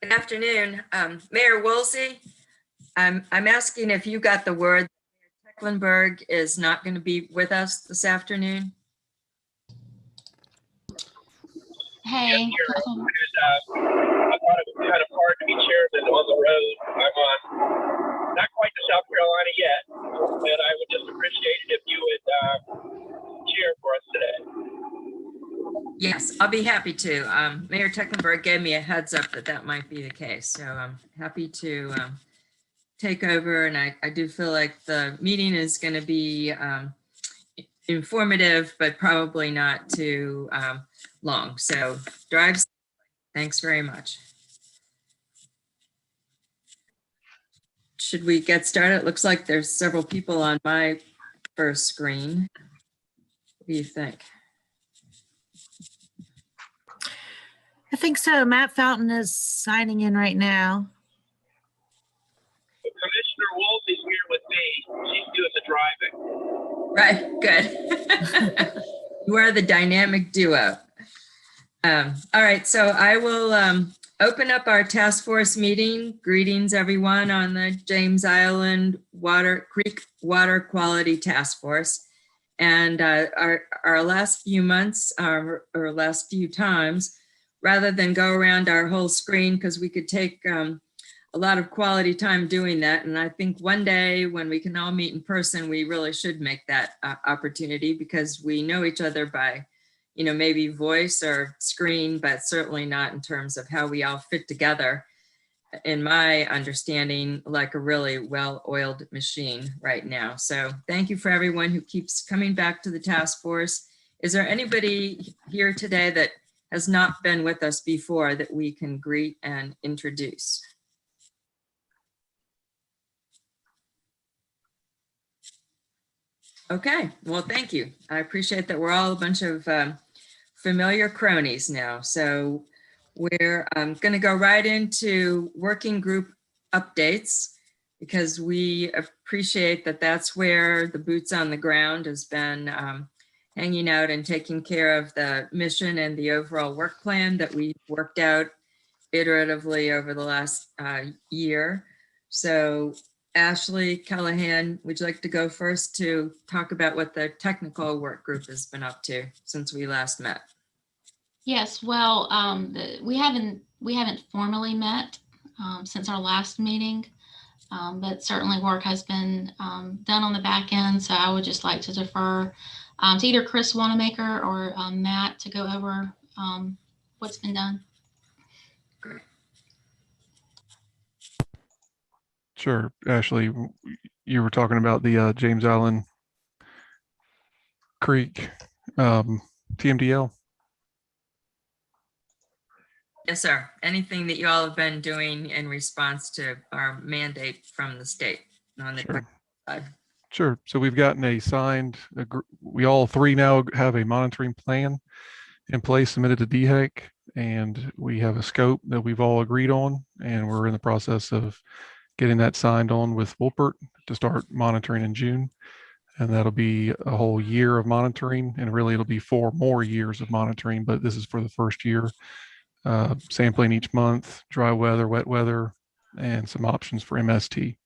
Good afternoon, Mayor Woolsey. I'm asking if you got the word that Tecklenburg is not going to be with us this afternoon. Hey. Yes, I thought it was kind of hard to be chairman on the road. I'm on not quite to South Carolina yet, but I would just appreciate it if you would chair for us today. Yes, I'll be happy to. Mayor Tecklenburg gave me a heads up that that might be the case, so I'm happy to take over. And I do feel like the meeting is going to be informative, but probably not too long. So drive safe. Thanks very much. Should we get started? It looks like there's several people on my first screen. What do you think? I think so. Matt Fountain is signing in right now. Commissioner Woolsey's here with me. She's doing the driving. Right, good. You are the dynamic duo. All right, so I will open up our task force meeting. Greetings, everyone, on the James Island Creek Water Quality Task Force. And our last few months, or last few times, rather than go around our whole screen, because we could take a lot of quality time doing that. And I think one day when we can all meet in person, we really should make that opportunity, because we know each other by, you know, maybe voice or screen, but certainly not in terms of how we all fit together, in my understanding, like a really well-oiled machine right now. So thank you for everyone who keeps coming back to the task force. Is there anybody here today that has not been with us before that we can greet and introduce? Okay, well, thank you. I appreciate that we're all a bunch of familiar cronies now. So we're going to go right into working group updates, because we appreciate that that's where the boots on the ground has been hanging out and taking care of the mission and the overall work plan that we worked out iteratively over the last year. So Ashley Callahan, would you like to go first to talk about what the technical work group has been up to since we last met? Yes, well, we haven't formally met since our last meeting, but certainly work has been done on the back end. So I would just like to defer to either Chris Wanamaker or Matt to go over what's been done. Sure. Ashley, you were talking about the James Island Creek TMDL. Yes, sir. Anything that you all have been doing in response to our mandate from the state on the Sure. side? Sure. So we've gotten a signed, we all three now have a monitoring plan in place submitted to DHEC, and we have a scope that we've all agreed on, and we're in the process of getting that signed on with Wolpert to start monitoring in June. And that'll be a whole year of monitoring, and really it'll be 4 more years of monitoring, but this is for the first year. Sampling each month, dry weather, wet weather, and some options for MST.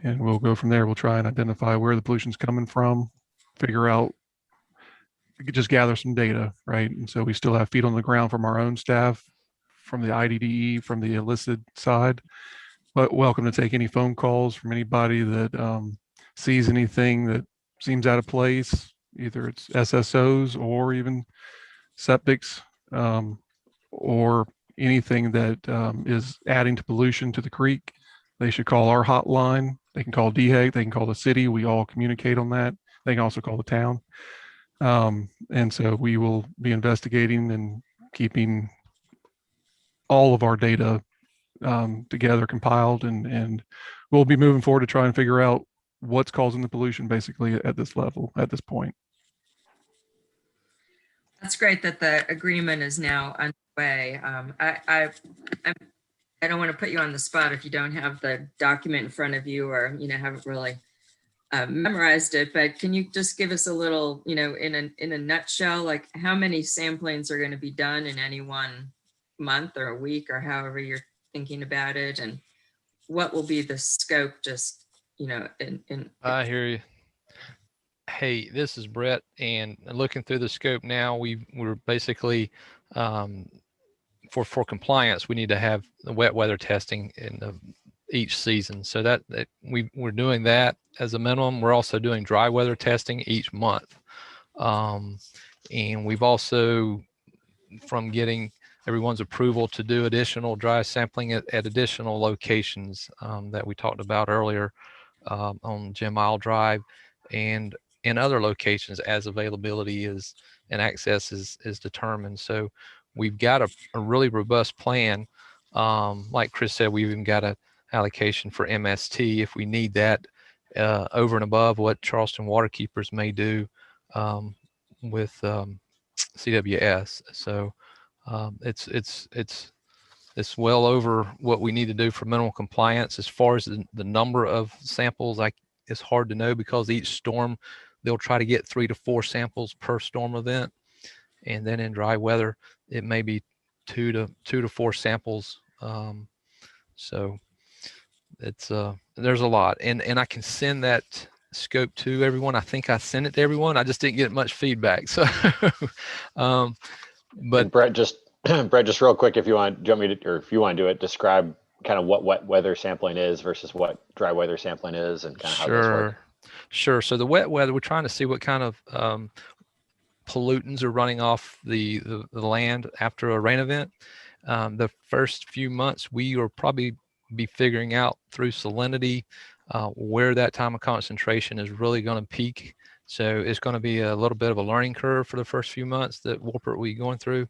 And we'll go from there. We'll try and identify where the pollution's coming from, figure out, we could just gather some data, right? And so we still have feet on the ground from our own staff, from the IDDE, from the illicit side, but welcome to take any phone calls from anybody that sees anything that seems out of place, either it's SSOs or even septics, or anything that is adding to pollution to the creek. They should call our hotline. They can call DHEC, they can call the city. We all communicate on that. They can also call the town. And so we will be investigating and keeping all of our data together, compiled, and we'll be moving forward to try and figure out what's causing the pollution basically at this level, at this point. That's great that the agreement is now underway. I don't want to put you on the spot if you don't have the document in front of you, or haven't really memorized it, but can you just give us a little, in a nutshell, like how many samplings are going to be done in any one month or a week or however you're thinking about it? And what will be the scope, just, in I hear you. Hey, this is Brett, and looking through the scope now, we're basically for compliance, we need to have the wet weather testing in each season. So that we're doing that as a minimum. We're also doing dry weather testing each month, and we've also, from getting everyone's approval to do additional dry sampling at additional locations that we talked about earlier on Jim Isle Drive and in other locations as availability is and access is determined. So we've got a really robust plan. Like Chris said, we've even got an allocation for MST if we need that over and above what Charleston Waterkeepers may do with CWS. So it's well over what we need to do for minimal compliance. As far as the number of samples, it's hard to know because each storm they'll try to get 3 to 4 samples per storm event, and then in dry weather it may be 2 to 4 samples. So it's there's a lot, and I can send that scope to everyone. I think I sent it to everyone. I just didn't get much feedback. So, but And Brett, just real quick, if you want me to, or if you want to do it, describe kind of what wet weather sampling is versus what dry weather sampling is, and kind of how those work. Sure. So the wet weather, we're trying to see what kind of pollutants are running off the land after a rain event. The first few months, we will probably be figuring out through salinity where that time of concentration is really going to peak. So it's going to be a little bit of a learning curve for the first few months that Wolpert will be going through.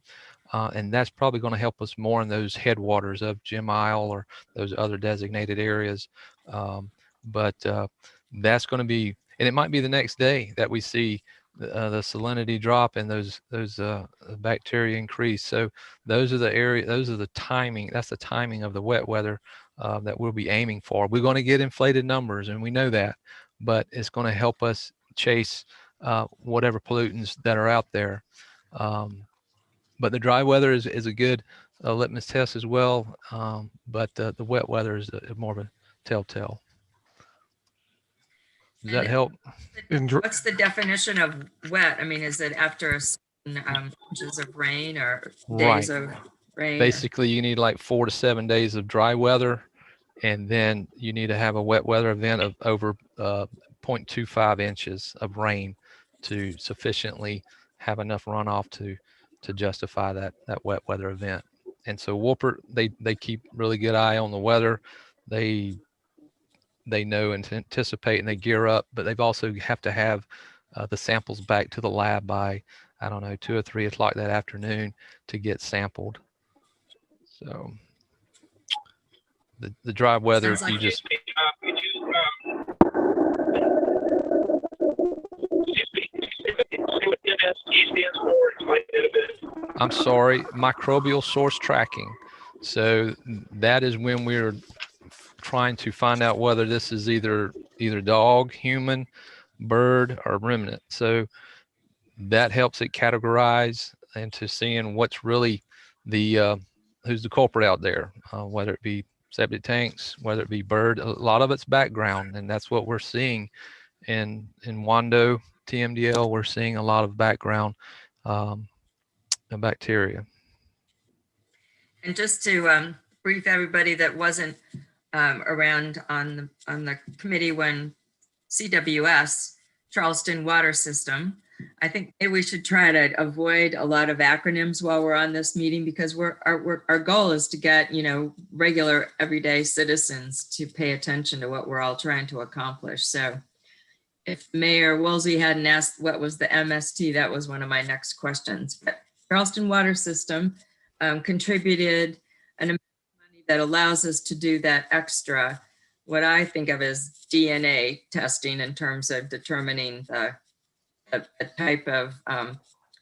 And that's probably going to help us more in those headwaters of Jim Isle or those other designated areas. But that's going to be, and it might be the next day that we see the salinity drop and those bacteria increase. So those are the area, those are the timing. That's the timing of the wet weather that we'll be aiming for. We're going to get inflated numbers, and we know that, but it's going to help us chase whatever pollutants that are out there. But the dry weather is a good litmus test as well. But the wet weather is more of a telltale. Does that help? What's the definition of wet? I mean, is it after a certain inches of rain or days of rain? Basically, you need like 4 to 7 days of dry weather, and then you need to have a wet weather event of over 0.25 inches of rain to sufficiently have enough runoff to justify that wet weather event. And so Wolpert, they keep really good eye on the weather. They know and anticipate, and they gear up, but they've also have to have the samples back to the lab by, I don't know, 2 or 3 o'clock that afternoon to get sampled. So the dry weather, Sounds like you just. Could you say what MST stands for? Explain it a bit. I'm sorry, microbial source tracking. So that is when we're trying to find out whether this is either dog, human, bird, or remnant. So that helps it categorize into seeing what's really who's the culprit out there, whether it be septic tanks, whether it be bird. A lot of it's background, and that's what we're seeing in Wando TMDL. We're seeing a lot of background bacteria. And just to brief everybody that wasn't around on the committee when CWS, Charleston Water System, I think maybe we should try to avoid a lot of acronyms while we're on this meeting, because our goal is to get, regular everyday citizens to pay attention to what we're all trying to accomplish. So if Mayor Woolsey hadn't asked what was the MST, that was one of my next questions. But Charleston Water System contributed an amount of money that allows us to do that extra, what I think of as DNA testing in terms of determining the type of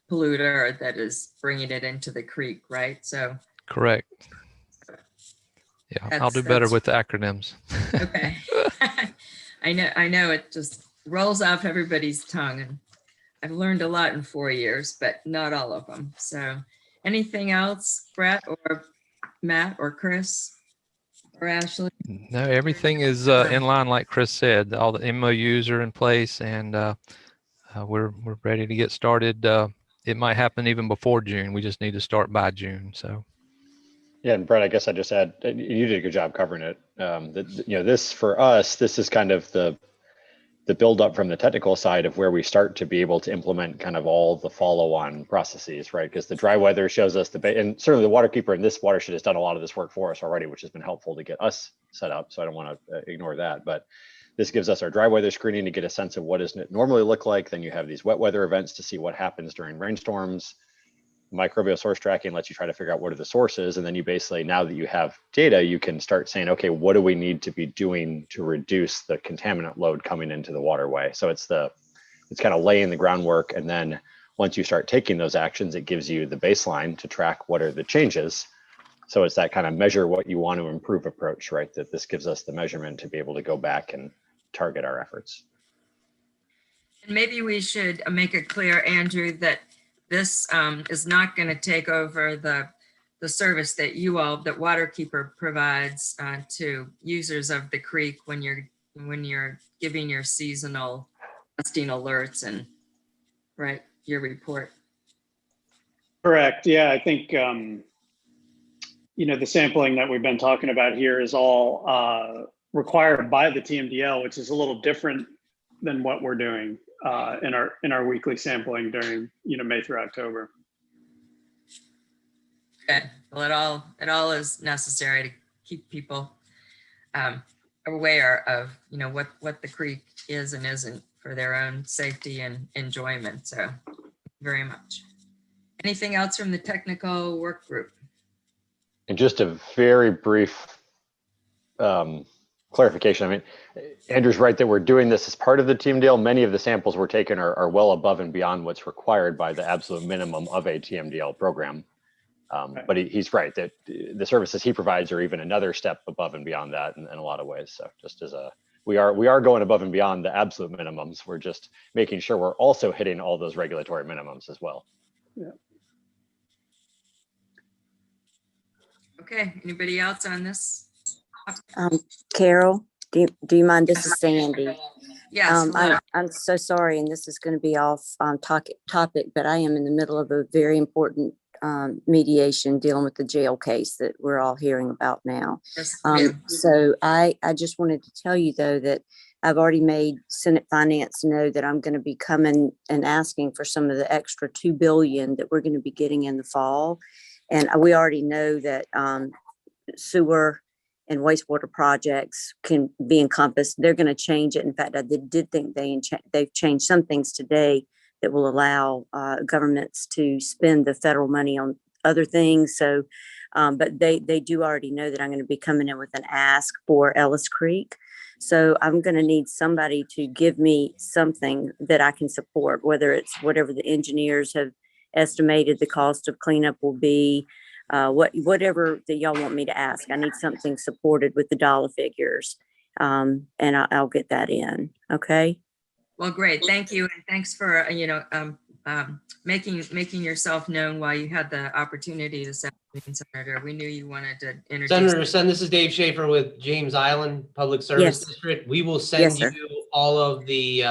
polluter that is bringing it into the creek, right? So Correct. Yeah, I'll do better with the acronyms. Okay. I know it just rolls off everybody's tongue, and I've learned a lot in 4 years, but not all of them. So Anything else, Brett or Matt or Chris or Ashley? No, everything is in line, like Chris said. All the MOUs are in place, and we're ready to get started. It might happen even before June. We just need to start by June. So. Yeah, and Brett, I guess I just add, you did a good job covering it. This for us, this is kind of the build up from the technical side of where we start to be able to implement kind of all the follow-on processes, right? Because the dry weather shows us and certainly the waterkeeper in this watershed has done a lot of this work for us already, which has been helpful to get us set up. So I don't want to ignore that, but this gives us our dry weather screening to get a sense of what does it normally look like. Then you have these wet weather events to see what happens during rainstorms. Microbial source tracking lets you try to figure out what are the sources. And then you basically, now that you have data, you can start saying, okay, what do we need to be doing to reduce the contaminant load coming into the waterway? So it's kind of laying the groundwork. And then once you start taking those actions, it gives you the baseline to track what are the changes. So it's that kind of measure what you want to improve approach, right? That this gives us the measurement to be able to go back and target our efforts. And maybe we should make it clear, Andrew, that this is not going to take over the service that that Waterkeeper provides to users of the creek when you're giving your seasonal testing alerts and your report. Correct. Yeah, I think the sampling that we've been talking about here is all required by the TMDL, which is a little different than what we're doing in our weekly sampling during May through October. Okay. Well, it all is necessary to keep people aware of what the creek is and isn't for their own safety and enjoyment. So very much. Anything else from the technical work group? And just a very brief clarification. I mean, Andrew's right that we're doing this as part of the TMDL. Many of the samples we're taking are well above and beyond what's required by the absolute minimum of a TMDL program. But he's right that the services he provides are even another step above and beyond that in a lot of ways. So just as we are going above and beyond the absolute minimums. We're just making sure we're also hitting all those regulatory minimums as well. Yeah. Okay. Anybody else on this? Carol, do you mind? This is Sandy. Yes. I'm so sorry, and this is going to be off topic, but I am in the middle of a very important mediation dealing with the jail case that we're all hearing about now. Yes, so I just wanted to tell you, though, that I've already made Senate Finance know that I'm going to be coming and asking for some of the extra $2 billion that we're going to be getting in the fall. And we already know that sewer and wastewater projects can be encompassed. They're going to change it. In fact, I did think they've changed some things today that will allow governments to spend the federal money on other things. So, but they do already know that I'm going to be coming in with an ask for Ellis Creek. So I'm going to need somebody to give me something that I can support, whether it's whatever the engineers have estimated the cost of cleanup will be, whatever that y'all want me to ask. I need something supported with the dollar figures, and I'll get that in. Okay. Well, great. Thank you. And thanks for, making yourself known while you had the opportunity this afternoon, Senator. We knew you wanted to introduce. Senator Sen, this is Dave Schaefer with James Island Public Service District. We will send you all of the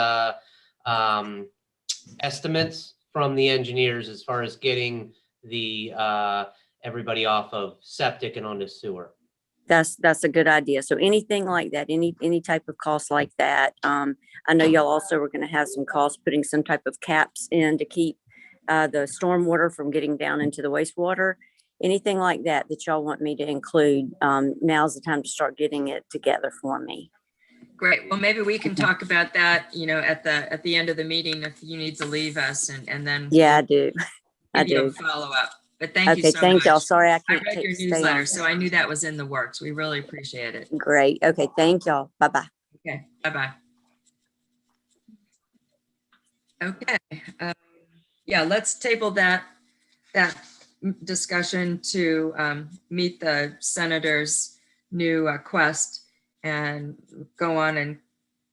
estimates from the engineers as far as getting the everybody off of septic and onto sewer. That's a good idea. So anything like that, any type of cost like that. I know y'all also are going to have some costs putting some type of caps in to keep the stormwater from getting down into the wastewater. Anything like that y'all want me to include. Now's the time to start getting it together for me. Great. Well, maybe we can talk about that, at the end of the meeting if you need to leave us and then. Yeah, I do. I do. Follow up. But thank you so much. Okay, thank y'all. Sorry, I can't read your newsletter, so I knew that was in the works. We really appreciate it. Great. Okay, thank y'all. Bye-bye. Okay, bye-bye. Okay. Yeah, let's table that discussion to meet the senator's new quest and go on and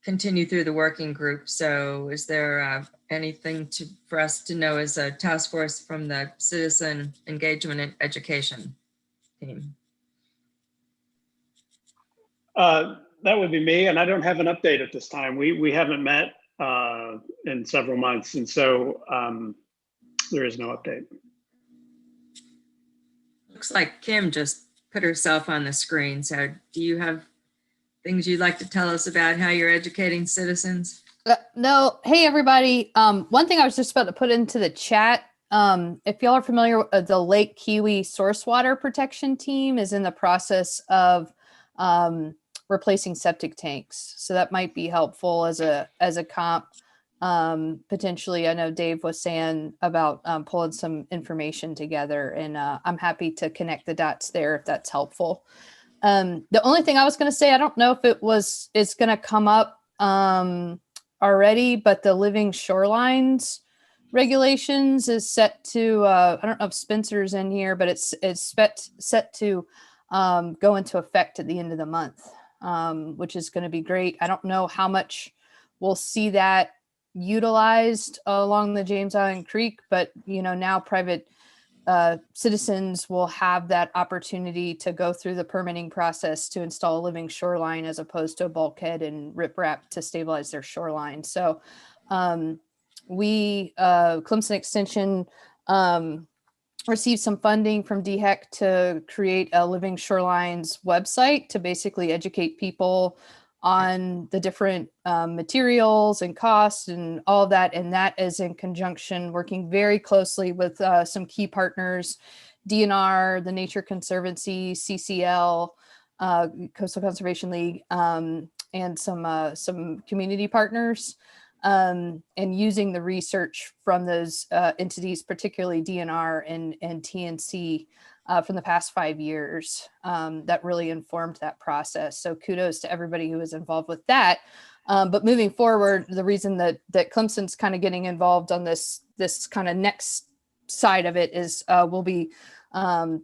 continue through the working group. So is there anything for us to know as a task force from the Citizen Engagement and Education team? That would be me, and I don't have an update at this time. We haven't met in several months, and so there is no update. Looks like Kim just put herself on the screen. So do you have things you'd like to tell us about how you're educating citizens? No. Hey, everybody. One thing I was just about to put into the chat. If y'all are familiar with the Lake Kiwi source water protection team is in the process of replacing septic tanks. So that might be helpful as a comp. Potentially, I know Dave was saying about pulling some information together, and I'm happy to connect the dots there if that's helpful. The only thing I was going to say, I don't know if it's going to come up already, but the living shorelines regulations is set to, I don't know if Spencer's in here, but it's set to go into effect at the end of the month, which is going to be great. I don't know how much we'll see that utilized along the James Island Creek, but now private citizens will have that opportunity to go through the permitting process to install a living shoreline as opposed to a bulkhead and riprap to stabilize their shoreline. So we, Clemson Extension, received some funding from DHEC to create a living shorelines website to basically educate people on the different materials and costs and all of that. And that is in conjunction, working very closely with some key partners, DNR, the Nature Conservancy, CCL, Coastal Conservation League, and some community partners, and using the research from those entities, particularly DNR and TNC, from the past 5 years that really informed that process. So kudos to everybody who was involved with that. But moving forward, the reason that Clemson's kind of getting involved on this kind of next side of it is we'll be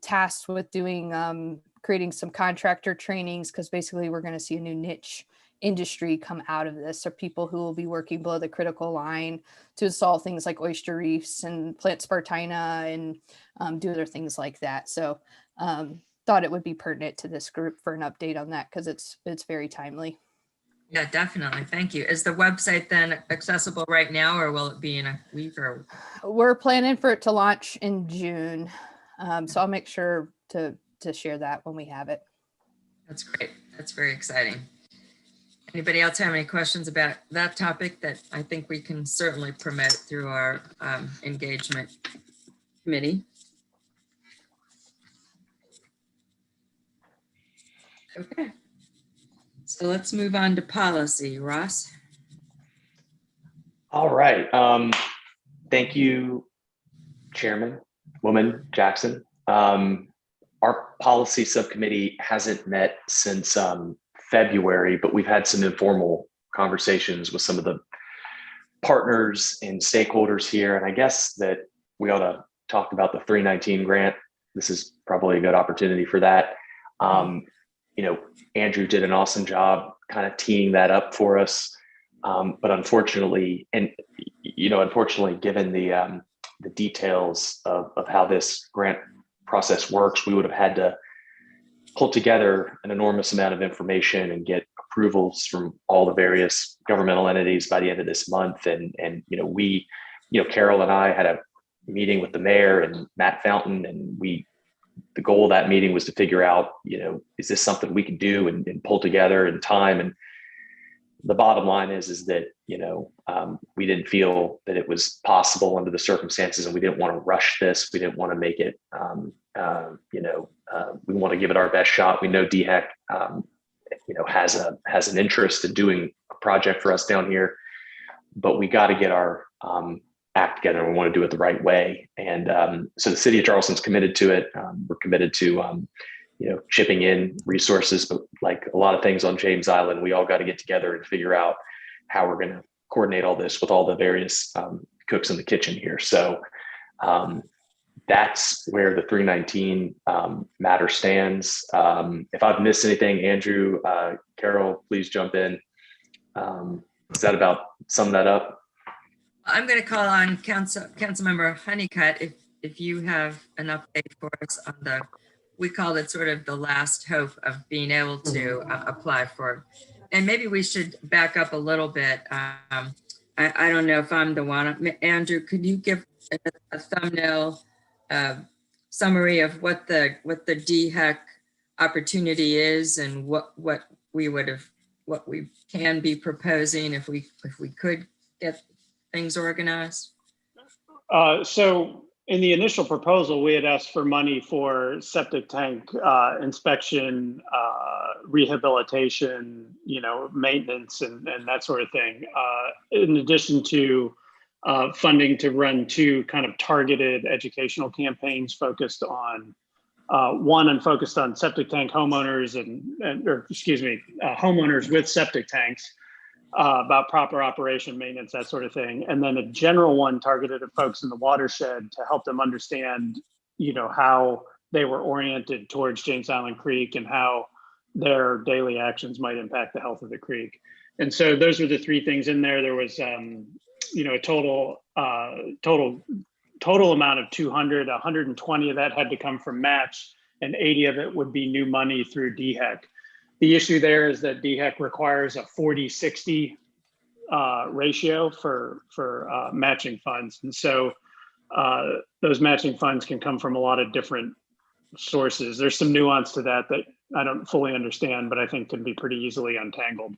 tasked with doing creating some contractor trainings, because basically we're going to see a new niche industry come out of this. So people who will be working below the critical line to install things like oyster reefs and plant Spartina and do other things like that. So thought it would be pertinent to this group for an update on that, because it's very timely. Yeah, definitely. Thank you. Is the website then accessible right now, or will it be in a week? Or we're planning for it to launch in June. So I'll make sure to share that when we have it. That's great. That's very exciting. Anybody else have any questions about that topic that I think we can certainly promote through our engagement committee? Okay. So let's move on to policy. Ross? All right. Thank you, Chairman, Woman Jackson. Our policy subcommittee hasn't met since February, but we've had some informal conversations with some of the partners and stakeholders here. And I guess that we ought to talk about the 319 grant. This is probably a good opportunity for that. Andrew did an awesome job kind of teeing that up for us. But unfortunately, given the details of how this grant process works, we would have had to pull together an enormous amount of information and get approvals from all the various governmental entities by the end of this month. And Carol and I had a meeting with the mayor and Matt Fountain, and the goal of that meeting was to figure out, is this something we can do and pull together in time? And the bottom line is that, we didn't feel that it was possible under the circumstances, and we didn't want to rush this. We didn't want to make it, we want to give it our best shot. We know DHEC, has an interest in doing a project for us down here, but we got to get our act together. We want to do it the right way. And so the city of Charleston's committed to it. We're committed to, chipping in resources, but like a lot of things on James Island, we all got to get together and figure out how we're going to coordinate all this with all the various cooks in the kitchen here. So that's where the 319 matter stands. If I've missed anything, Andrew, Carol, please jump in. Is that about sum that up? I'm going to call on Councilmember Honeycutt if you have an update for us on we call it sort of the last hope of being able to apply for. And maybe we should back up a little bit. I don't know if I'm the one. Andrew, could you give a thumbnail summary of what the DHEC opportunity is and what we can be proposing if we could get things organized? So in the initial proposal, we had asked for money for septic tank inspection, rehabilitation, maintenance and that sort of thing. In addition to funding to run 2 kind of targeted educational campaigns focused on focused on septic tank homeowners homeowners with septic tanks about proper operation, maintenance, that sort of thing. And then a general one targeted at folks in the watershed to help them understand, how they were oriented towards James Island Creek and how their daily actions might impact the health of the creek. And so those were the 3 things in there. There was, a total amount of 200, 120 of that had to come from match and 80 of it would be new money through DHEC. The issue there is that DHEC requires a 40-60 ratio for matching funds. And so those matching funds can come from a lot of different sources. There's some nuance to that I don't fully understand, but I think can be pretty easily untangled.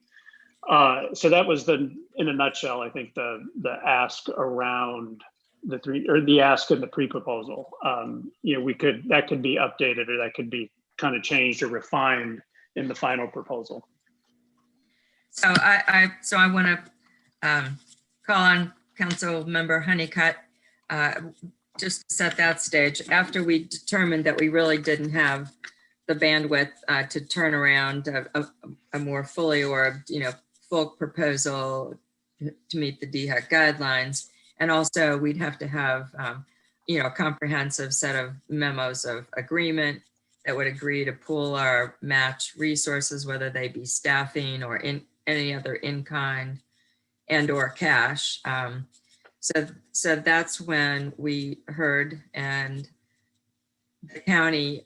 So that was in a nutshell, I think the ask around the ask in the pre-proposal. That could be updated or that could be kind of changed or refined in the final proposal. So I want to call on Councilmember Honeycutt just to set that stage. After we determined that we really didn't have the bandwidth to turn around a more fully orbed, full proposal to meet the DHEC guidelines, and also we'd have to have a comprehensive set of memos of agreement that would agree to pool our match resources, whether they be staffing or any other in-kind and or cash. So that's when we heard, and the county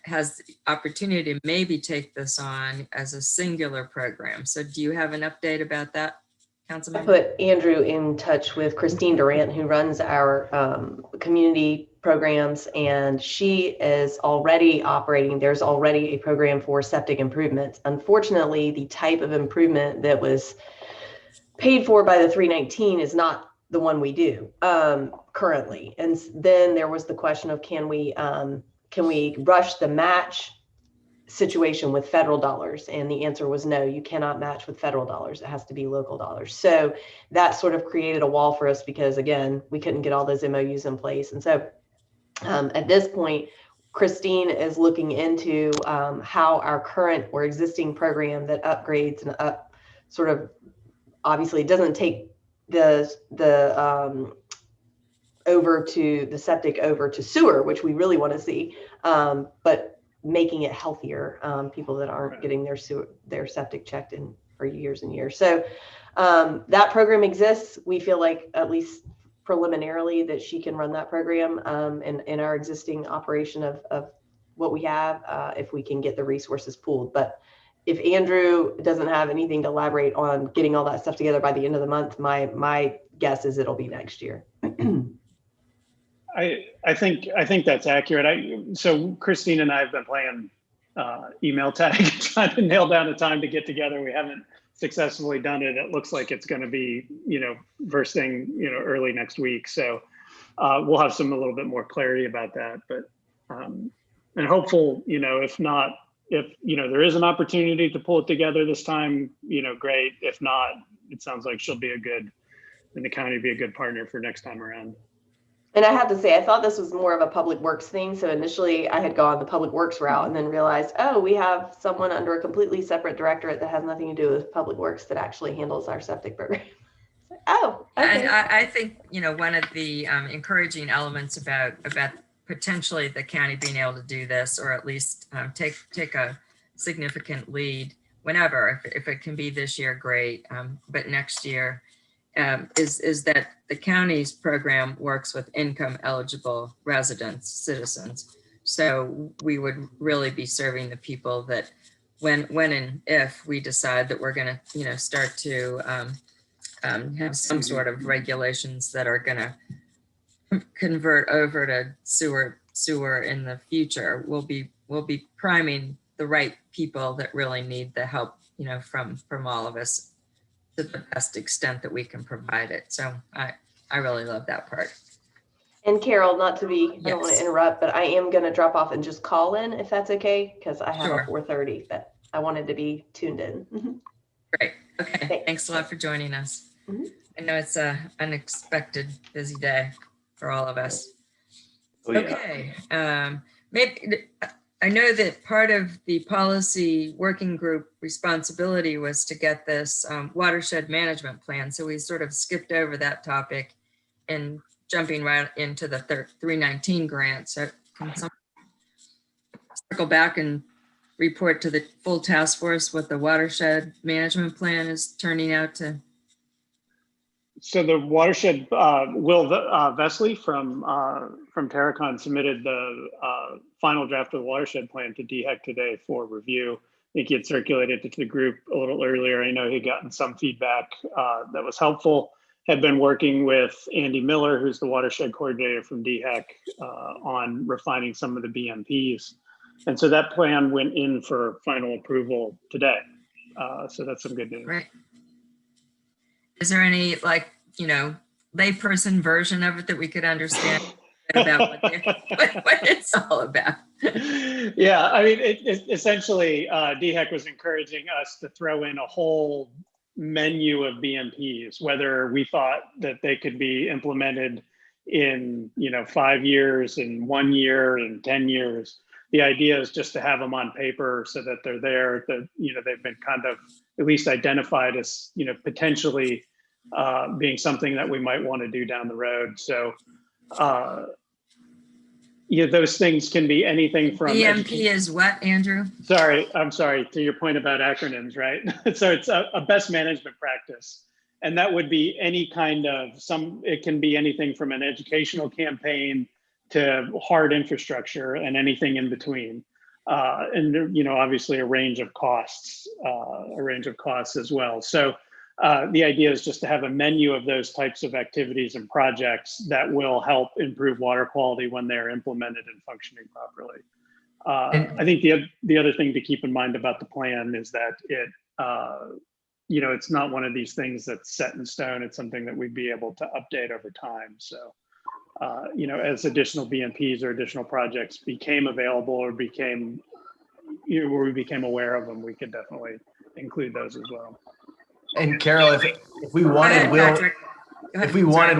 has the opportunity to maybe take this on as a singular program. So do you have an update about that, Councilmember? I put Andrew in touch with Christine Durant, who runs our community programs, and she is already operating. There's already a program for septic improvements. Unfortunately, the type of improvement that was paid for by the 319 is not the one we do currently. And then there was the question of can we rush the match situation with federal dollars? And the answer was no, you cannot match with federal dollars. It has to be local dollars. So that sort of created a wall for us because, again, we couldn't get all those MOUs in place. And so at this point, Christine is looking into how our current or existing program that upgrades and obviously doesn't take the septic over to sewer, which we really want to see, but making it healthier, people that aren't getting their septic checked in for years and years. So that program exists. We feel like, at least preliminarily, that she can run that program in our existing operation of what we have, if we can get the resources pooled. But if Andrew doesn't have anything to elaborate on getting all that stuff together by the end of the month, my guess is it'll be next year. I think that's accurate. So Christine and I have been playing email tag, trying to nail down a time to get together. We haven't successfully done it. It looks like it's going to be, first thing, early next week. So we'll have a little bit more clarity about that. But and hopeful, if not, if there is an opportunity to pull it together this time, great. If not, it sounds like she'll be and the county be a good partner for next time around. And I have to say, I thought this was more of a public works thing. So initially I had gone the public works route and then realized, oh, we have someone under a completely separate directorate that has nothing to do with public works that actually handles our septic program. Oh, okay. And I think, one of the encouraging elements about potentially the county being able to do this, or at least take a significant lead whenever, if it can be this year, great. But next year, is that the county's program works with income eligible residents, citizens. So we would really be serving the people that when and if we decide that we're going to, you know, start to have some sort of regulations that are going to convert over to sewer in the future, we'll be priming the right people that really need the help, you know, from all of us to the best extent that we can provide it. So I really love that part. And Carol, not to be, I don't want Yes. to interrupt, but I am going to drop off and just call in if that's okay, because I have Sure. a 4:30, but I wanted to be tuned in. Mhm. Great. Okay. Thanks. Thanks a lot for joining us. Mhm. I know it's a unexpected busy day for all of us. Oh, yeah. Okay. Maybe I know that part of the policy working group responsibility was to get this watershed management plan. So we sort of skipped over that topic and jumping right into the 319 grant. So can someone circle back and report to the full task force what the watershed management plan is turning out to? So the watershed, Will Vesley from Terracon submitted the final draft of the watershed plan to DHEC today for review. I think he had circulated it to the group a little earlier. I know he'd gotten some feedback that was helpful. Had been working with Andy Miller, who's the watershed coordinator from DHEC, on refining some of the BMPs. And so that plan went in for final approval today. So that's some good news. Right. Is there any, like, you know, layperson version of it that we could understand about what it's all about? Yeah, I mean, essentially, DHEC was encouraging us to throw in a whole menu of BMPs, whether we thought that they could be implemented in, 5 years, in 1 year, in 10 years. The idea is just to have them on paper so that they're there, that, they've been kind of at least identified as, potentially being something that we might want to do down the road. So, those things can be anything from BMP is what, Andrew? I'm sorry, to your point about acronyms, right? So it's a best management practice. And that would be any kind of it can be anything from an educational campaign to hard infrastructure and anything in between. And, obviously a range of costs as well. So the idea is just to have a menu of those types of activities and projects that will help improve water quality when they're implemented and functioning properly. I think the other thing to keep in mind about the plan is that it's not one of these things that's set in stone. It's something that we'd be able to update over time. So, as additional BMPs or additional projects became available or where we became aware of them, we could definitely include those as well. And Carol, if we wanted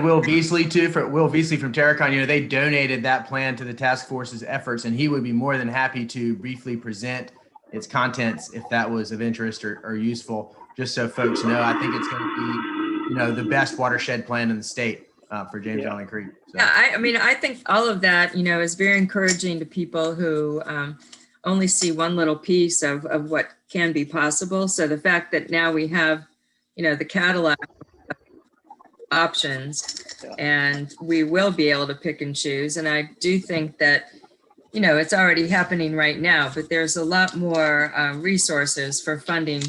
Will Beasley Will Beasley from Terracon, they donated that plan to the task force's efforts, and he would be more than happy to briefly present its contents if that was of interest or useful, just so folks know. I think it's going to be, the best watershed plan in the state for James Island Creek. So. Yeah, I think all of that, is very encouraging to people who only see one little piece of what can be possible. So the fact that now we have, the catalog options, and we will be able to pick and choose. And I do think that, it's already happening right now, but there's a lot more resources for funding,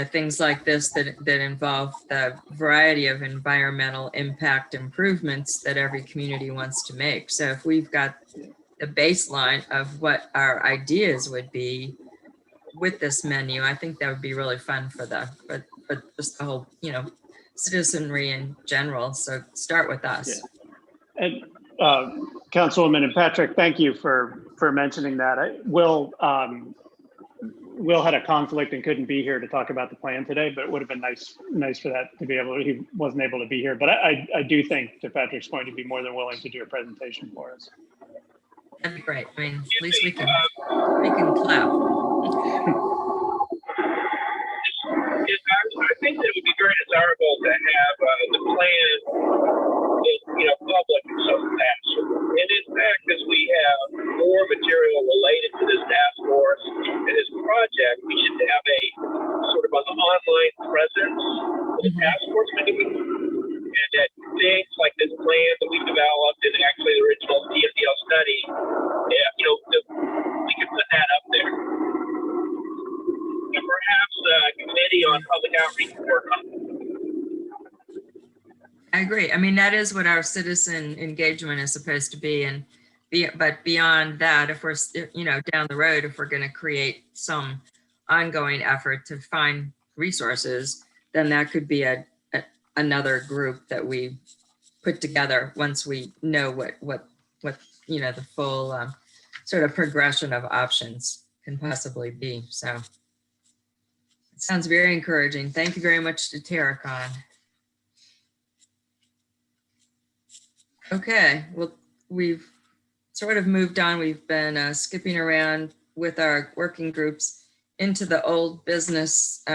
things like this that involve the variety of environmental impact improvements that every community wants to make. So if we've got the baseline of what our ideas would be with this menu, I think that would be really fun for just the whole, citizenry in general. So start with us. Yeah. And Councilwoman and Patrick, thank you for mentioning that. Will had a conflict and couldn't be here to talk about the plan today, but it would have been nice for that to be he wasn't able to be here. But I do think, to Patrick's point, he'd be more than willing to do a presentation for us. That'd be great. At least we can clap. I think that it would be very desirable to have the plan, public and so fast. And in fact, as we have more material related to this task force and this project, we should have a sort of an online presence for the task force meeting, and that things like this plan that we developed and actually the original TFDL study, we can put that up there. And perhaps a committee on public outreach can work on. I agree. I mean, that is what our citizen engagement is supposed to be. And but beyond that, if we're, down the road, if we're going to create some ongoing effort to find resources, then that could be another group that we put together once we know what the full sort of progression of options can possibly be. So it sounds very encouraging. Thank you very much to Terracon. Okay, well, we've sort of moved on. We've been skipping around with our working groups into the old business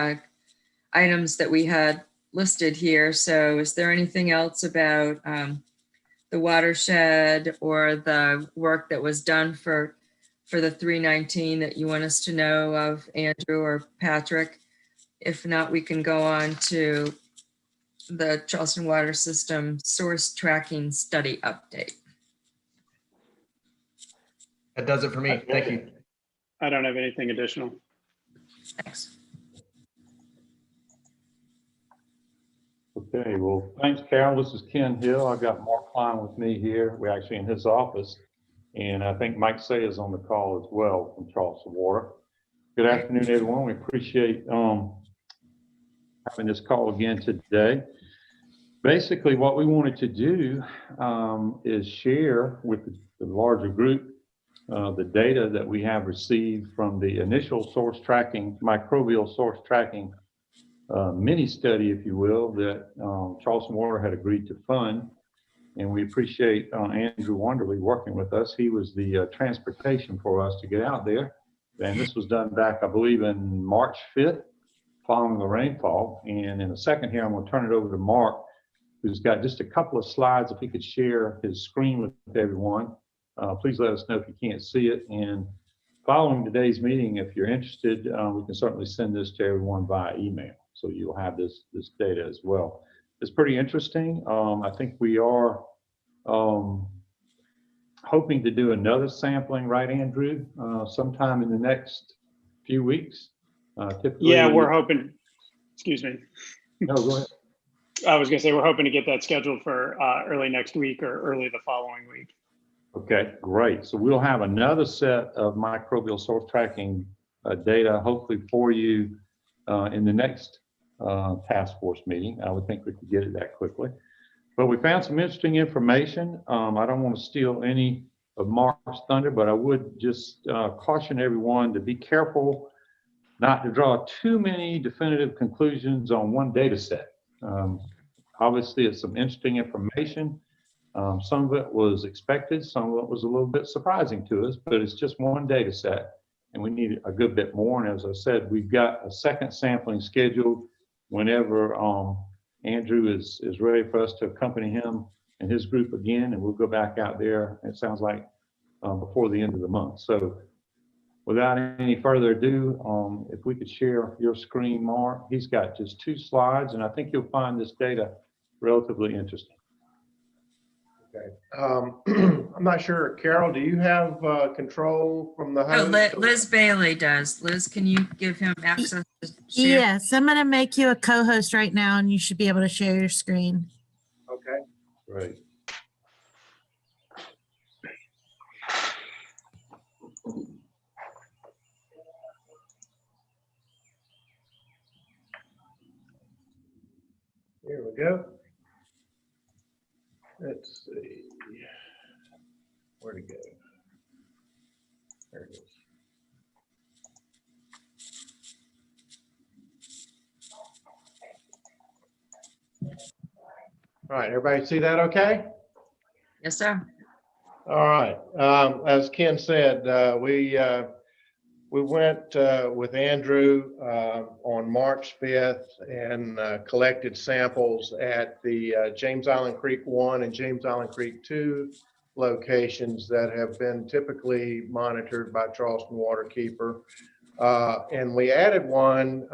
items that we had listed here. So is there anything else about the watershed or the work that was done for the 319 that you want us to know of, Andrew or Patrick? If not, we can go on to the Charleston Water System Source Tracking Study Update. That does it for me. Thank you. I don't have anything additional. Thanks. Okay, well, thanks, Carol. This is Ken Hill. I've got Mark Klein with me here. We're actually in his office. And I think Mike Say is on the call as well from Charleston Water. Good afternoon, everyone. We appreciate having this call again today. Basically, what we wanted to do is share with the larger group the data that we have received from the initial source tracking, microbial source tracking mini study, if you will, that Charleston Water had agreed to fund. And we appreciate Andrew Wonderly working with us. He was the transportation for us to get out there. And this was done back, I believe, in March 5th, following the rainfall. And in a second here, I'm going to turn it over to Mark, who's got just a couple of slides. If he could share his screen with everyone, please let us know if you can't see it. And following today's meeting, if you're interested, we can certainly send this to everyone via email. So you'll have this data as well. It's pretty interesting. I think we are hoping to do another sampling, right, Andrew? Sometime in the next few weeks. Typically, yeah, we're hoping. Excuse me. No, go ahead. I was going to say we're hoping to get that scheduled for early next week or early the following week. Okay, great. So we'll have another set of microbial source tracking data, hopefully for you in the next task force meeting. I would think we could get it that quickly. But we found some interesting information. I don't want to steal any of Mark's thunder, but I would just caution everyone to be careful not to draw too many definitive conclusions on one data set. Obviously, it's some interesting information. Some of it was expected, some of it was a little bit surprising to us, but it's just one data set and we need a good bit more. And as I said, we've got a second sampling scheduled whenever Andrew is ready for us to accompany him and his group again, and we'll go back out there, it sounds like, before the end of the month. So without any further ado, if we could share your screen, Mark. He's got just 2 slides, and I think you'll find this data relatively interesting. Okay. I'm not sure, Carol, do you have control from the host? Oh, Liz Bailey does. Liz, can you give him access to share? Yes, I'm going to make you a co-host right now, and you should be able to share your screen. Okay. Great. Here we go. Let's see. Where to go? There it is. All right, everybody see that okay? Yes, sir. All right. As Ken said, we went with Andrew on March 5th and collected samples at the James Island Creek 1 and James Island Creek 2 locations that have been typically monitored by Charleston Waterkeeper And we added one,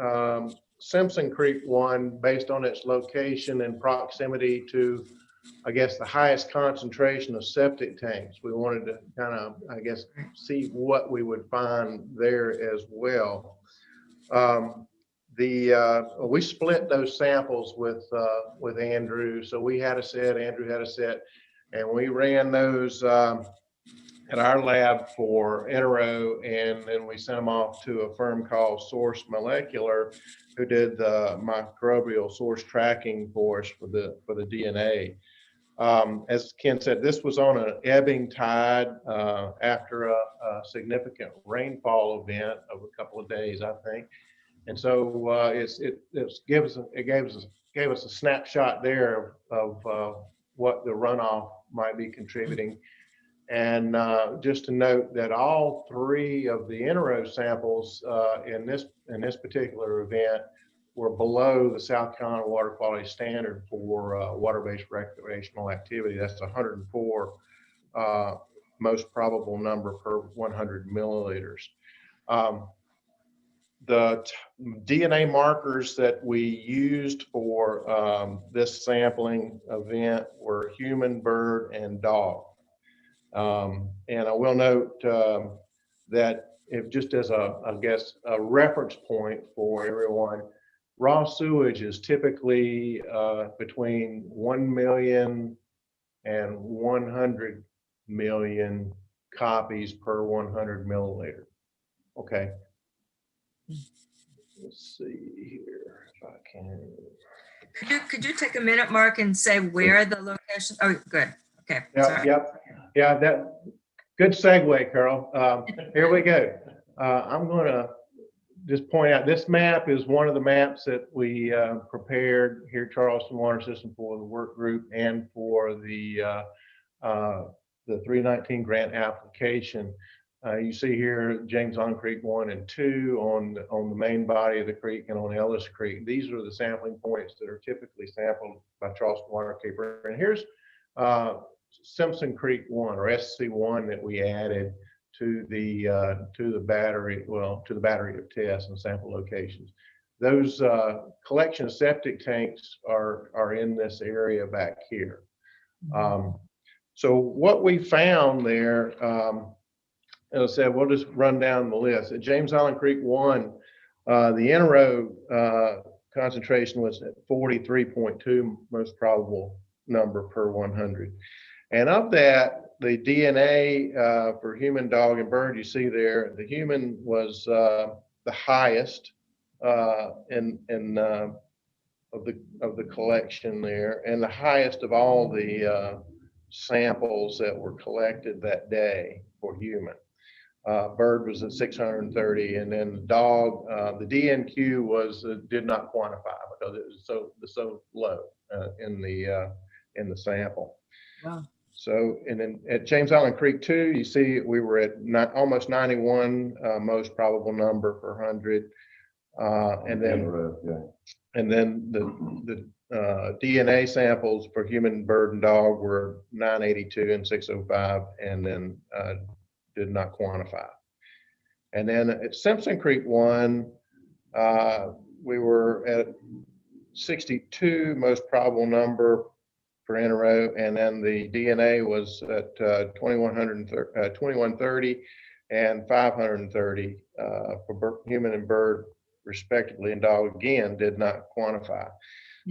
Simpson Creek one, based on its location and proximity to, I guess, the highest concentration of septic tanks. We wanted to kind of, I guess, see what we would find there as well. We split those samples with Andrew. So we had a set, Andrew had a set, and we ran those at our lab for Intero, and then we sent them off to a firm called Source Molecular, who did the microbial source tracking for us for the DNA. As Ken said, this was on an ebbing tide after a significant rainfall event of a couple of days, I think. And so it gave us a snapshot there of what the runoff might be contributing. And just to note that all three of the Intero samples in this particular event were below the South Carolina water quality standard for water-based recreational activity. That's 104 most probable number per 100 milliliters. The DNA markers that we used for this sampling event were human, bird, and dog. And I will note that if just as I guess, a reference point for everyone, raw sewage is typically between 1 million and 100 million copies per 100 milliliter. Okay. Let's see here if I can. Could you take a minute, Mark, and say where the location? Oh, good. Okay. Yeah, that good segue, Carol. Here we go. I'm going to just point out this map is one of the maps that we prepared here at Charleston Water System for the work group and for the 319 grant application. You see here James Island Creek 1 and 2 on the main body of the creek and on Ellis Creek. These are the sampling points that are typically sampled by Charleston Waterkeeper. And here's Simpson Creek 1 or SC1 that we added to the battery, to the battery of tests and sample locations. Those collection septic tanks are in this area back here. So what we found there, as I said, we'll just run down the list. At James Island Creek 1, the Intero concentration was at 43.2 most probable number per 100. And of that, the DNA for human, dog, and bird, you see there, the human was the highest of the collection there, and the highest of all the samples that were collected that day for human. Bird was at 630, and then dog, the DNQ was did not quantify because it was so low in the sample. Wow. So, and then at James Island Creek 2, you see we were at almost 91 most probable number per 100, and then the DNA samples for human, bird, and dog were 982 and 605, and then did not quantify. And then at Simpson Creek 1, we were at 62 most probable number for Intero, and then the DNA was at 2130 and 530 for human and bird respectively, and dog again did not quantify.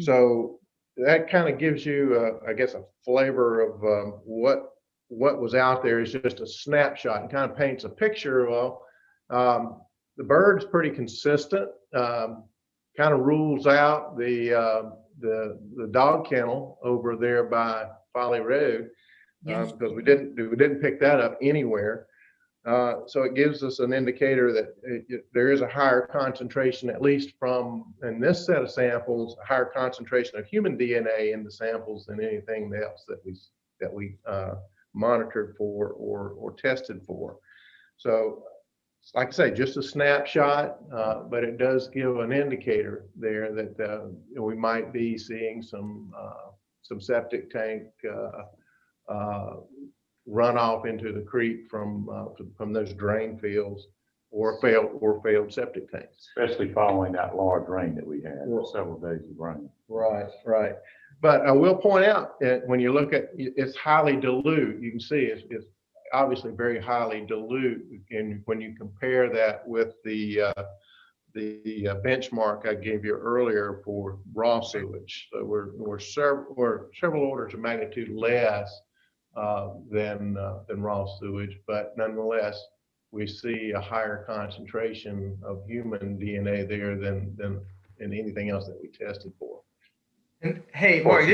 So that kind of gives you, I guess, a flavor of what was out there. Is just a snapshot and kind of paints a picture. Well, the bird's pretty consistent, kind of rules out the dog kennel over there by Folly Road, because we didn't pick that up anywhere. So it gives us an indicator that there is a higher concentration, at least from in this set of samples, a higher concentration of human DNA in the samples than anything else that we monitored for or tested for. So, like I say, just a snapshot, but it does give an indicator there that we might be seeing some septic tank runoff into the creek from those drain fields or failed septic tanks. Especially following that large rain that we had, several days of rain. Right, right. But I will point out that when you look at, it's highly dilute. You can see it's obviously very highly dilute. And when you compare that with the benchmark I gave you earlier for raw sewage, so we're several orders of magnitude less than raw sewage, but nonetheless, we see a higher concentration of human DNA there than in anything else that we tested for. And hey, Mark,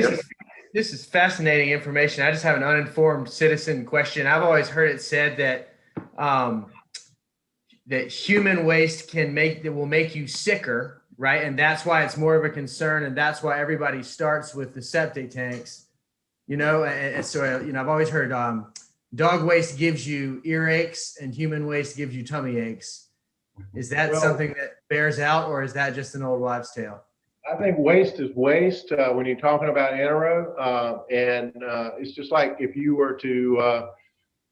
this is fascinating information. I just have an uninformed citizen question. I've always heard it said that that human waste will make you sicker, right? And that's why it's more of a concern, and that's why everybody starts with the septic tanks. And so I've always heard dog waste gives you earaches and human waste gives you tummy aches. Is that something that bears out, or is that just an old wives' tale? I think waste is waste when you're talking about anaerobe, and it's just like if you were to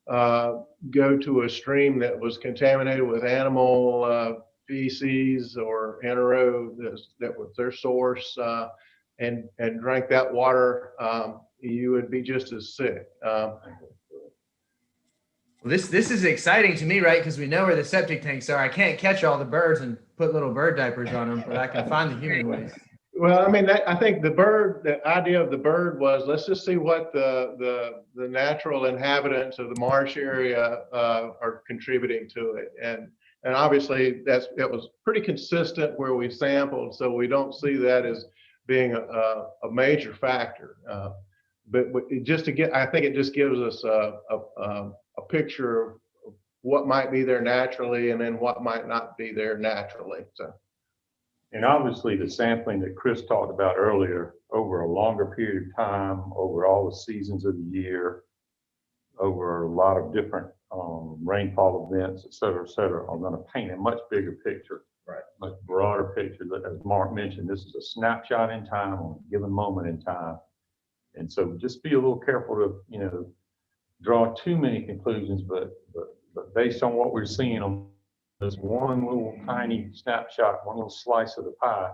go to a stream that was contaminated with animal feces or anaerobe that was their source, and drank that water, you would be just as sick. Well, this is exciting to me, right? Because we know where the septic tanks are. I can't catch all the birds and put little bird diapers on them, but I can find the human waste. Well, I mean, I think the idea of the bird was, let's just see what the natural inhabitants of the marsh area are contributing to it, and obviously it was pretty consistent where we sampled, so we don't see that as being a major factor. But I think it just gives us a picture of what might be there naturally and then what might not be there naturally. So. And obviously the sampling that Chris talked about earlier, over a longer period of time, over all the seasons of the year, over a lot of different rainfall events, et cetera, are going to paint a much bigger picture, right? Much broader picture. As Mark mentioned, this is a snapshot in time on a given moment in time. And so just be a little careful to, draw too many conclusions, but based on what we're seeing on this one little tiny snapshot, one little slice of the pie,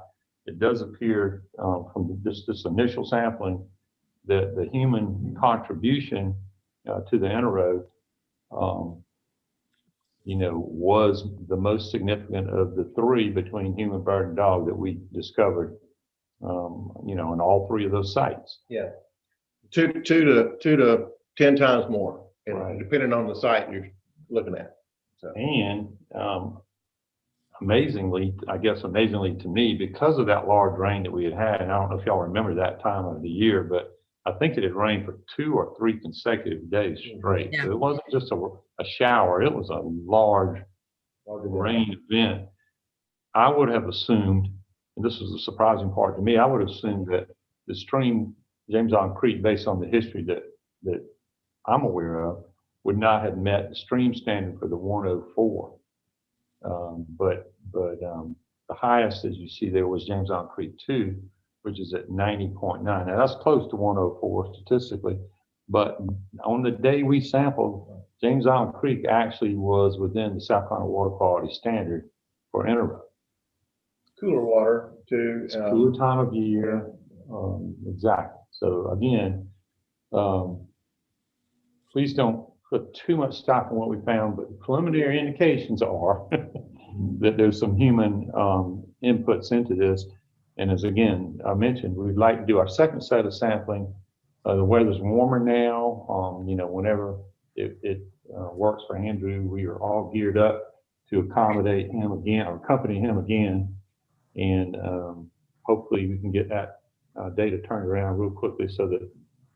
it does appear from this initial sampling that the human contribution to the anaerobe, was the most significant of the three between human, bird, and dog that we discovered, in all three of those sites. Yeah, two to 10 times more, right, depending on the site you're looking at. So. And amazingly to me, because of that large rain that we had, and I don't know if y'all remember that time of the year, but I think it had rained for 2 or 3 consecutive days straight. Yeah. So it wasn't just a shower, it was a large rain event. I would have assumed, and this was the surprising part to me, I would have assumed that the stream, Jameson Creek, based on the history that I'm aware of, would not have met the stream standard for the 104. But the highest, as you see there, was Jameson Creek 2, which is at 90.9. Now that's close to 104 statistically, but on the day we sampled, Jameson Creek actually was within the South Carolina Water Quality Standard for anaerobe. Cooler water too. It's a cooler time of year, exactly. So again, please don't put too much stock in what we found, but the preliminary indications are that there's some human inputs into this. And as again, I mentioned, we'd like to do our second set of sampling. The weather's warmer now. Whenever it works for Andrew, we are all geared up to accommodate him again, or accompany him again. And hopefully we can get that data turned around real quickly so that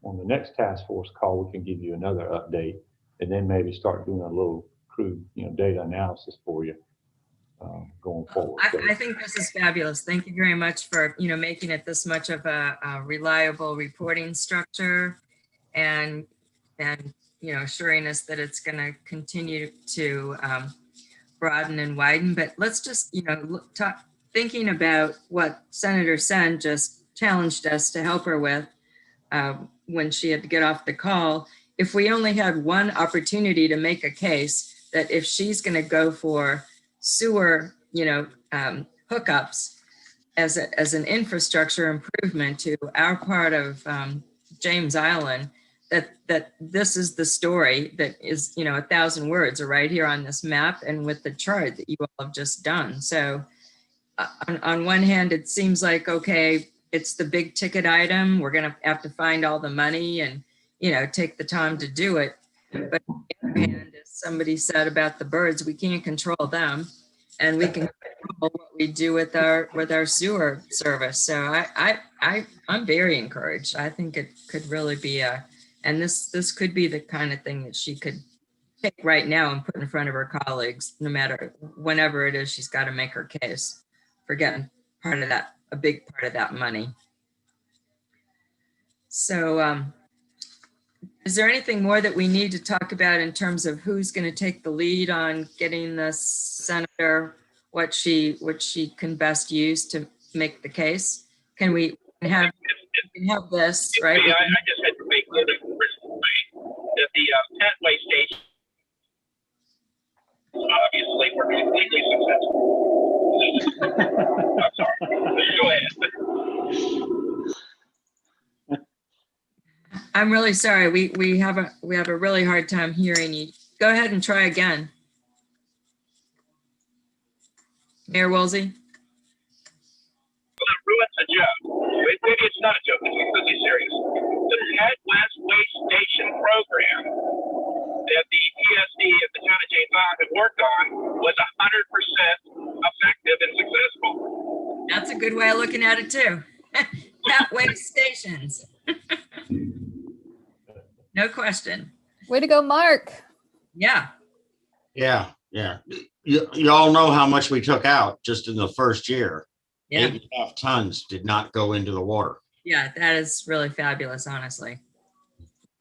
on the next task force call, we can give you another update and then maybe start doing a little crude, data analysis for you going forward. I think this is fabulous. Thank you very much for, making it this much of a reliable reporting structure and assuring us that it's going to continue to broaden and widen. But let's just, thinking about what Senator Sen just challenged us to help her with when she had to get off the call. If we only had one opportunity to make a case that if she's going to go for sewer, hookups as an infrastructure improvement to our part of James Island, that this is the story that is, 1,000 words are right here on this map and with the chart that you all have just done. So on one hand, it seems like, okay, it's the big ticket item. We're going to have to find all the money and, take the time to do it. But on the other hand, as somebody said about the birds, we can't control them, and we can control what we do with our sewer service. So I'm very encouraged. I think it could really be and this could be the kind of thing that she could take right now and put in front of her colleagues, no matter whenever it is she's got to make her case for getting a big part of that money. So is there anything more that we need to talk about in terms of who's going to take the lead on getting the senator what she can best use to make the case? Can we have this, right? I just had to make note that the Petway station obviously were completely successful. I'm sorry. Go ahead. I'm really sorry. We have a really hard time hearing you. Go ahead and try again. Mayor Woolsey. Well, it ruins a joke. Maybe it's not a joke. It's completely serious. The Midwest Waste Station program that the PSD at the town of James Island had worked on was 100% effective and successful. That's a good way of looking at it too. That waste stations. No question. Way to go, Mark. Yeah. Yeah. You all know how much we took out just in the first year. Yeah. 8.5 tons did not go into the water. Yeah, that is really fabulous, honestly.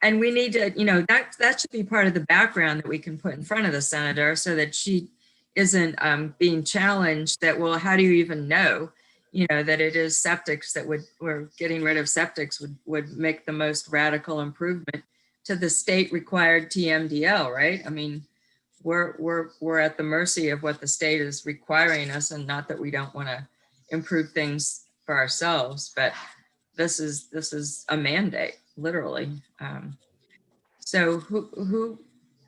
And we need to, that should be part of the background that we can put in front of the senator so that she isn't being challenged that, well, how do you even know, that it is septics that we're getting rid of septics would make the most radical improvement to the state required TMDL, right? I mean, we're at the mercy of what the state is requiring us, and not that we don't want to improve things for ourselves, but this is a mandate, literally. So who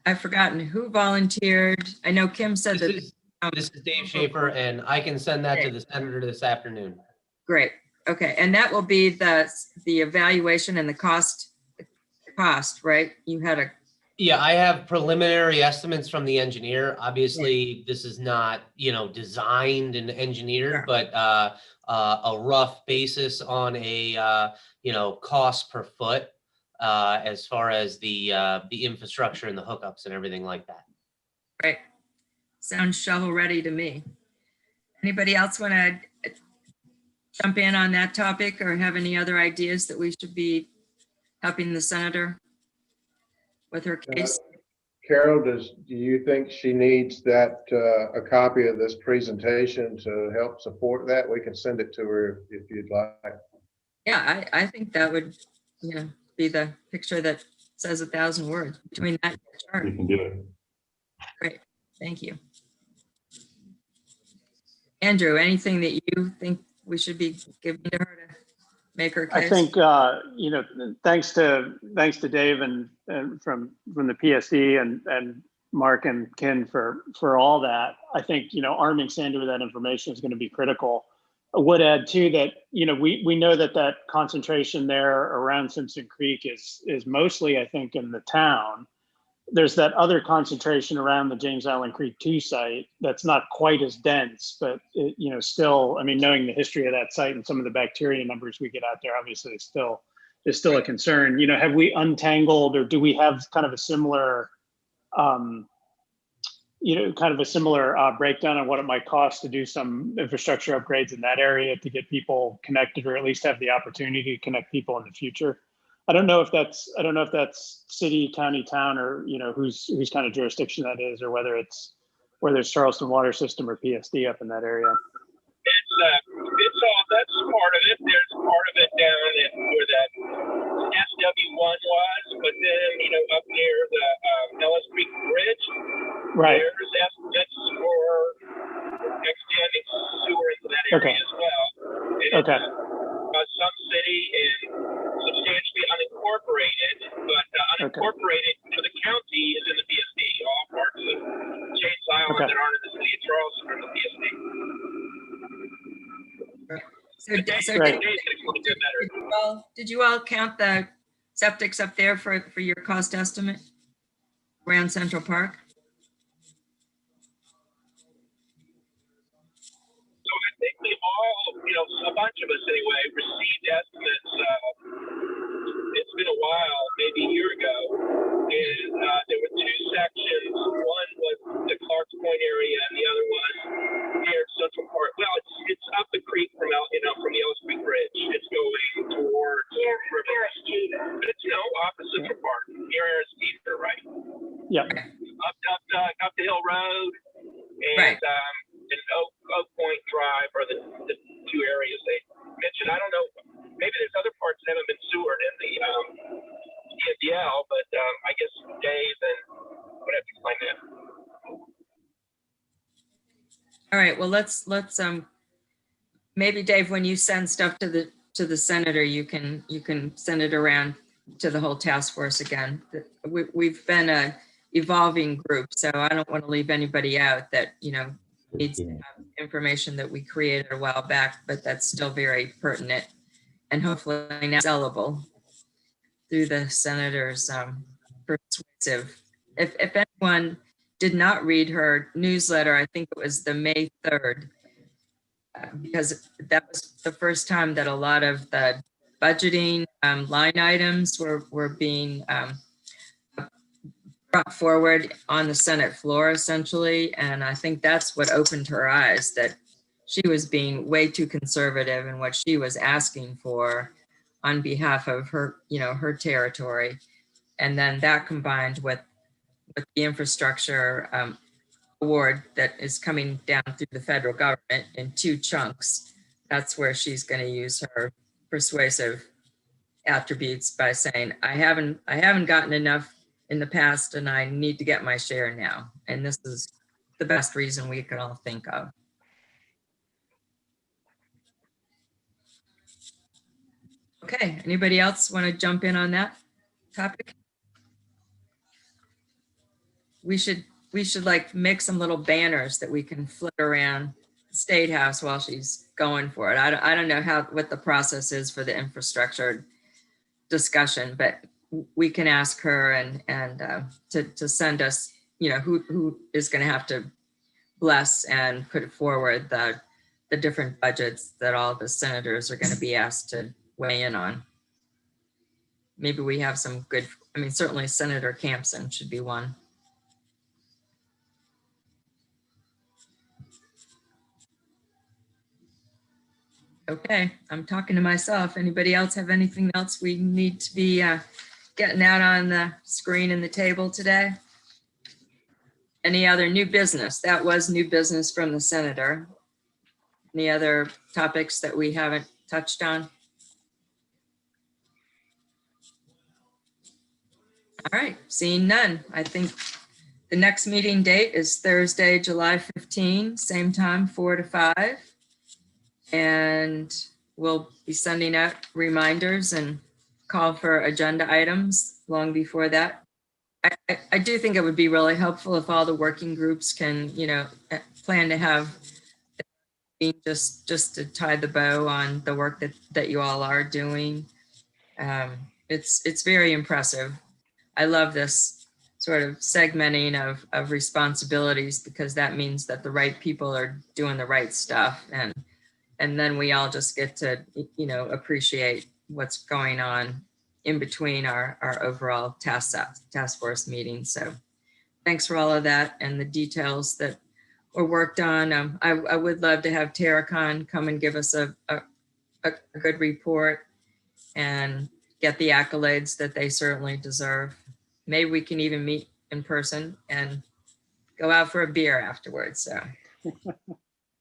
I've forgotten who volunteered. I know Kim said this is Dave Schaefer, and I can send that to the senator this afternoon. Great. Okay, and that will be the evaluation and the cost, right? You had Yeah, I have preliminary estimates from the engineer. Obviously, this is not, designed and engineered, but a rough basis on a, cost per foot as far as the infrastructure and the hookups and everything like that. Right. Sounds shovel ready to me. Anybody else want to jump in on that topic or have any other ideas that we should be helping the senator with her case? Carol, do you think she needs that, a copy of this presentation to help support that? We can send it to her if you'd like. Yeah, I think that would, be the picture that says 1,000 words between that and the chart. We can do it. Great, thank you. Andrew, anything that you think we should be giving to her to make her case? I think, thanks to Dave and from the PSD and Mark and Ken for all that. I think, arming Sandy with that information is going to be critical. I would add too that, we know that concentration there around Simpson Creek is mostly, I think, in the town. There's that other concentration around the James Island Creek 2 site that's not quite as dense, but still, knowing the history of that site and some of the bacteria numbers we get out there, obviously is still a concern. Have we untangled, or do we have kind of a similar, breakdown on what it might cost to do some infrastructure upgrades in that area to get people connected, or at least have the opportunity to connect people in the future? I don't know if that's city, county, town, or whose kind of jurisdiction that is, or whether it's Charleston Water System or PSD up in that area. It's all, that's part of it. There's part of it down in where that SW1 was, but then up near the Ellis Creek Bridge, right? There's estimates for Okay. as well. And Okay. Some city is substantially unincorporated, but unincorporated to the county is in the PSD. All parts of James Island Okay. that aren't in the city of Charleston are in the PSD. Great. Did you all count the septics up there for your cost estimate around Central Park? So I think we all, a bunch of us anyway, received estimates. It's been a while, maybe a year ago, and there were two sections. One was the Clarks Point area, and the other was near Central Park. Well, it's up the creek from from the Ellis Creek Bridge. It's going towards Harris Teeter, but it's off of Central Park, near Harris Teeter, right? Yeah. Up the Hill Road, and Right. And Oak Point Drive are the two areas they mentioned. I don't know. Maybe there's other parts that haven't been sewered in the EMDL, but I guess Dave and would have to explain that. All right, well, let's maybe Dave, when you send stuff to the senator, you can send it around to the whole task force again. We've been a evolving group, so I don't want to leave anybody out that, needs to have information that we created a while back, but that's still very pertinent and hopefully now sellable through the senator's persuasive. If anyone did not read her newsletter, I think it was the May 3rd, because that was the first time that a lot of the budgeting line items were being brought forward on the Senate floor, essentially. And I think that's what opened her eyes, that she was being way too conservative in what she was asking for on behalf of her, her territory. And then that combined with the infrastructure award that is coming down through the federal government in two chunks, that's where she's going to use her persuasive attributes by saying, I haven't gotten enough in the past and I need to get my share now. And this is the best reason we could all think of. Okay, anybody else want to jump in on that topic? We should like make some little banners that we can flit around the State House while she's going for it. I don't know what the process is for the infrastructure discussion, but we can ask her and to send us, who is going to have to bless and put forward the different budgets that all the senators are going to be asked to weigh in on. Maybe we have some good, certainly Senator Campson should be one. Okay, I'm talking to myself. Anybody else have anything else we need to be getting out on the screen and the table today? Any other new business? That was new business from the senator. Any other topics that we haven't touched on? All right, seeing none. I think the next meeting date is Thursday, July 15, same time, 4 to 5. And we'll be sending out reminders and call for agenda items long before that. I do think it would be really helpful if all the working groups can, plan to have just to tie the bow on the work that you all are doing. It's very impressive. I love this sort of segmenting of responsibilities, because that means that the right people are doing the right stuff, and then we all just get to, appreciate what's going on in between our overall task force meetings. So thanks for all of that and the details that were worked on. I would love to have Terracon come and give us a good report and get the accolades that they certainly deserve. Maybe we can even meet in person and go out for a beer afterwards. So,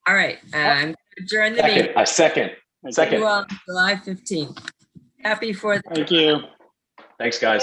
all right, I'm adjourn the meeting. I second. See you all July 15th. Happy 4th. Thank you. Thanks, guys.